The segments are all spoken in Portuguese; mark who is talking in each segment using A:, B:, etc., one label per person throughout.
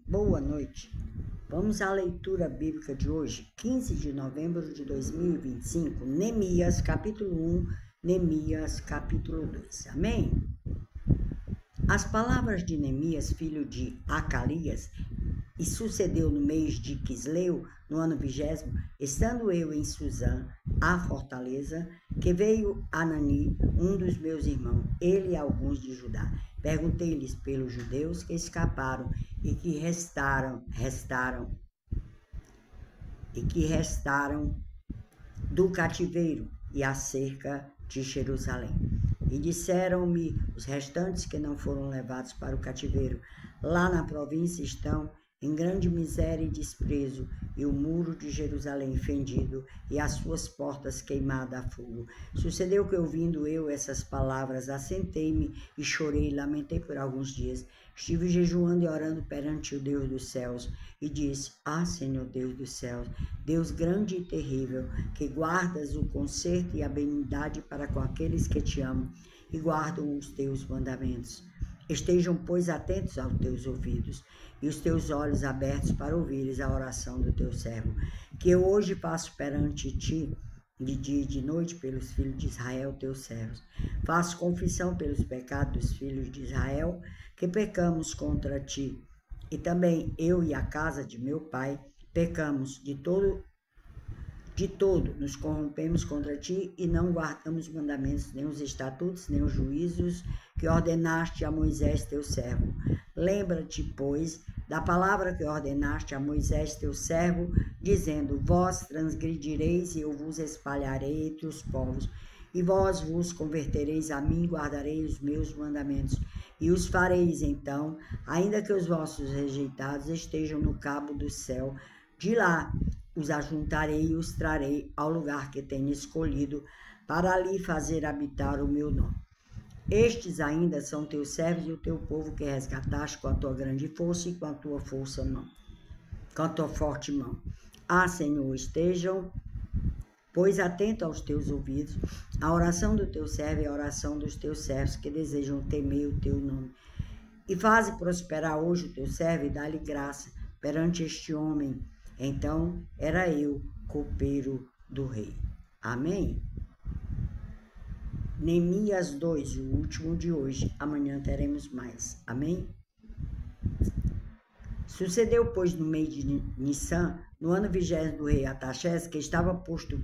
A: boa noite. Vamos à leitura bíblica de hoje, 15 de novembro de 2025, Neemias, capítulo 1, Neemias, capítulo 2. Amém? As palavras de Neemias, filho de Acalias, e sucedeu no mês de Quisleu, no ano 20º, estando eu em Suzã, a fortaleza, que veio Anani, um dos meus irmãos, ele e alguns de Judá. Perguntei-lhes pelos judeus que escaparam e que restaram do cativeiro e acerca de Jerusalém. E disseram-me os restantes que não foram levados para o cativeiro. Lá na província estão em grande miséria e desprezo, e o muro de Jerusalém fendido, e as suas portas queimadas a fogo. Sucedeu que, ouvindo eu essas palavras, assentei-me e chorei e lamentei por alguns dias. Estive jejuando e orando perante o Deus dos céus, e disse: Senhor Deus dos céus, Deus grande e terrível, que guardas o conserto e a benignidade para com aqueles que te amam e guardam os teus mandamentos. Estejam, pois, atentos aos teus ouvidos e os teus olhos abertos para ouvires a oração do teu servo, que eu hoje faço perante ti, de dia e de noite, pelos filhos de Israel, teus servos. Faço confissão pelos pecados dos filhos de Israel, que pecamos contra ti. E também eu e a casa de meu pai pecamos de todo, nos corrompemos contra ti e não guardamos os mandamentos, nem os estatutos, nem os juízos que ordenaste a Moisés teu servo. Lembra-te, pois, da palavra que ordenaste a Moisés teu servo, dizendo: Vós transgredireis e eu vos espalharei entre os povos, e vós vos convertereis a mim, guardareis os meus mandamentos, e os fareis então, ainda que os vossos rejeitados estejam no cabo do céu, de lá os ajuntarei e os trarei ao lugar que tenho escolhido, para ali fazer habitar o meu nome. Estes ainda são teus servos e o teu povo que resgataste com a tua grande força e com a tua forte mão. Senhor, estejam, pois, atento aos teus ouvidos, a oração do teu servo e a oração dos teus servos que desejam temer o teu nome. E faze prosperar hoje o teu servo e dá-lhe graça perante este homem. Então era eu, copeiro do rei. Amém? Neemias 2, o último de hoje. Amanhã teremos mais. Amém? Sucedeu, pois, no mês de Nissan, no ano 20º do rei Artaxerxes, que estava posto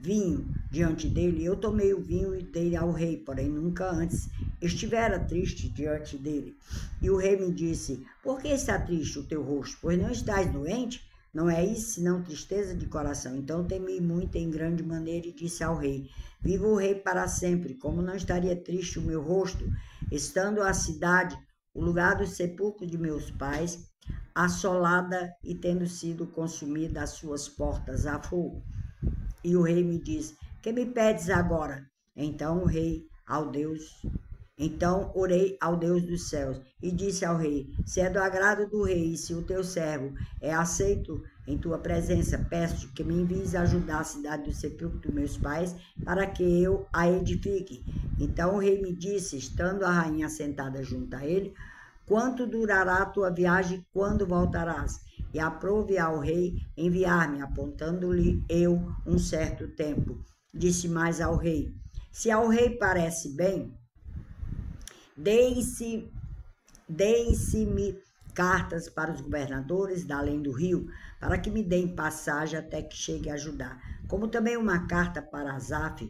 A: vinho diante dele, eu tomei o vinho e dei ao rei, porém nunca antes estivera triste diante dele. E o rei me disse: Por que está triste o teu rosto? Pois não estás doente? Não é isso, senão tristeza de coração. Então temi muito em grande maneira e disse ao rei: Viva o rei para sempre. Como não estaria triste o meu rosto, estando a cidade, o lugar do sepulcro de meus pais, assolada e tendo sido consumida as suas portas a fogo? E o rei me disse: Que me pedes agora? Então orei ao Deus dos céus e disse ao rei: Se é do agrado do rei e se o teu servo é aceito em tua presença, peço que me envies ajudar a cidade do sepulcro dos meus pais, para que eu a edifique. Então o rei me disse, estando a rainha sentada junto a ele: Quanto durará a tua viagem e quando voltarás? E aprove ao rei enviar-me, apontando-lhe eu um certo tempo. Disse mais ao rei: Se ao rei parece bem, deem-se-me cartas para os governadores da além do rio, para que me deem passagem até que chegue a Judá, como também uma carta para Asaf,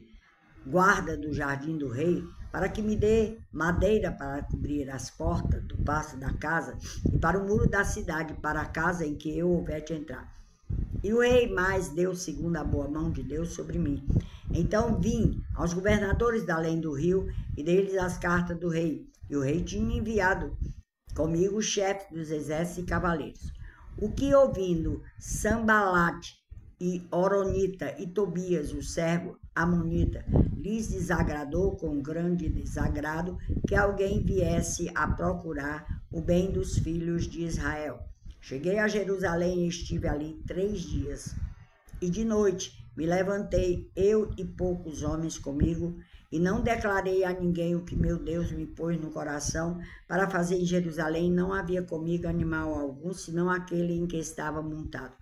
A: guarda do jardim do rei, para que me dê madeira para cobrir as portas do pasto da casa e para o muro da cidade, para a casa em que eu houver de entrar. E o rei mais deu segundo a boa mão de Deus sobre mim. Então vim aos governadores da além do rio e dei-lhes as cartas do rei. E o rei tinha enviado comigo os chefes dos exércitos e cavaleiros. O que, ouvindo Sambalate e Oronita e Tobias, o servo amonita, lhes desagradou com grande desagrado que alguém viesse a procurar o bem dos filhos de Israel. Cheguei a Jerusalém e estive ali 3 dias. E de noite me levantei, eu e poucos homens comigo, e não declarei a ninguém o que meu Deus me pôs no coração para fazer em Jerusalém. Não havia comigo animal algum, senão aquele em que estava montado.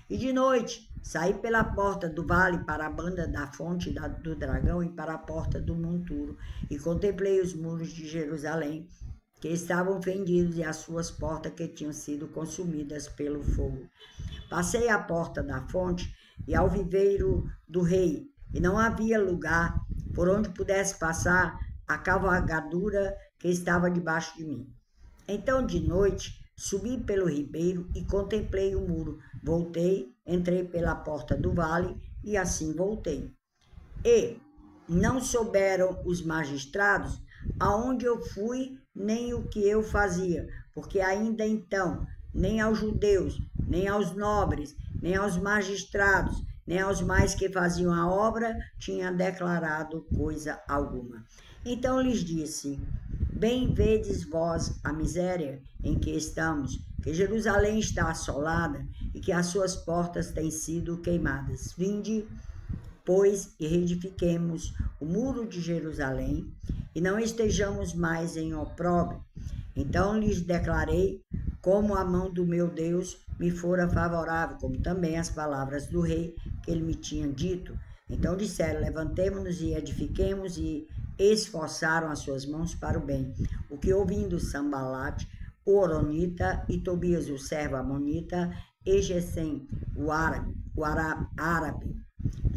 A: E de noite saí pela porta do vale para a banda da fonte do dragão e para a porta do monturo, e contemplei os muros de Jerusalém, que estavam fendidos, e as suas portas que tinham sido consumidas pelo fogo. Passei à porta da fonte e ao viveiro do rei, e não havia lugar por onde pudesse passar a cavalgadura que estava debaixo de mim. Então, de noite, subi pelo ribeiro e contemplei o muro. Voltei, entrei pela porta do vale e assim voltei. E não souberam os magistrados aonde eu fui, nem o que eu fazia, porque ainda então, nem aos judeus, nem aos nobres, nem aos magistrados, nem aos mais que faziam a obra, tinha declarado coisa alguma. Então lhes disse: bem vedes vós a miséria em que estamos, que Jerusalém está assolada e que as suas portas têm sido queimadas. Vinde, pois, e reedifiquemos o muro de Jerusalém, e não estejamos mais em opróbrio. Então lhes declarei como a mão do meu Deus me fora favorável, como também as palavras do rei que ele me tinha dito. Então disseram: levantemo-nos e edifiquemos, e esforçaram as suas mãos para o bem. O que ouvindo Sambalate, o Horonita, e Tobias, o servo amonita, e Gesem, o árabe,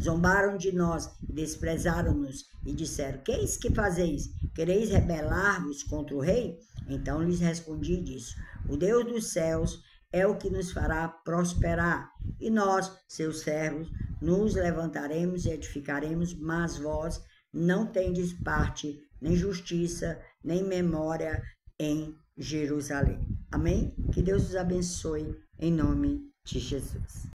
A: zombaram de nós, desprezaram-nos e disseram: que eis que fazeis? Quereis rebelar-vos contra o rei? Então lhes respondi e disse: o Deus dos céus é o que nos fará prosperar, e nós, seus servos, nos levantaremos e edificaremos, mas vós não tendes parte, nem justiça, nem memória em Jerusalém. Amém? Que Deus os abençoe em nome de Jesus.